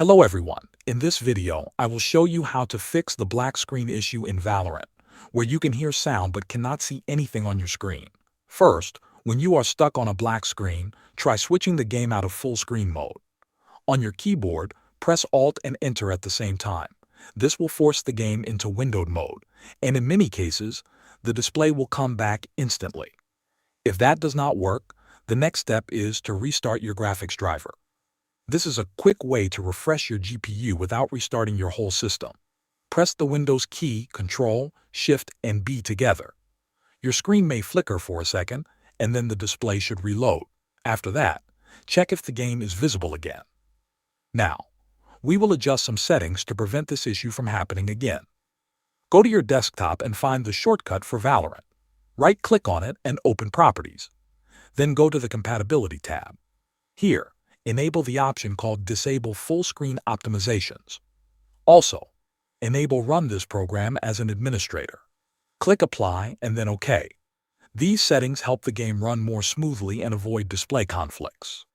Hello everyone. In this video, I will show you how to fix the black screen issue in Valorant, where you can hear sound but cannot see anything on your screen. First, when you are stuck on a black screen, try switching the game out of full screen mode. On your keyboard, press Alt and Enter at the same time. This will force the game into windowed mode, and in many cases, the display will come back instantly. If that does not work, the next step is to restart your graphics driver. This is a quick way to refresh your GPU without restarting your whole system. Press the Windows key, Ctrl, Shift, and B together. Your screen may flicker for a second, and then the display should reload. After that, check if the game is visible again. Now, we will adjust some settings to prevent this issue from happening again. Go to your desktop and find the shortcut for Valorant. Right-click on it and open Properties. Then go to the Compatibility tab. Here, enable the option called Disable Full Screen Optimizations. Also, enable Run this program as an administrator. Click Apply and then OK. These settings help the game run more smoothly and avoid display conflicts.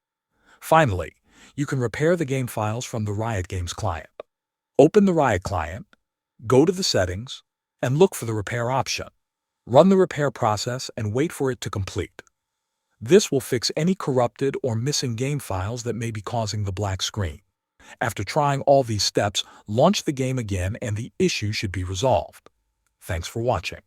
Finally, you can repair the game files from the Riot Games client. Open the Riot client, go to the settings, and look for the repair option. Run the repair process and wait for it to complete. This will fix any corrupted or missing game files that may be causing the black screen. After trying all these steps, launch the game again and the issue should be resolved. Thanks for watching.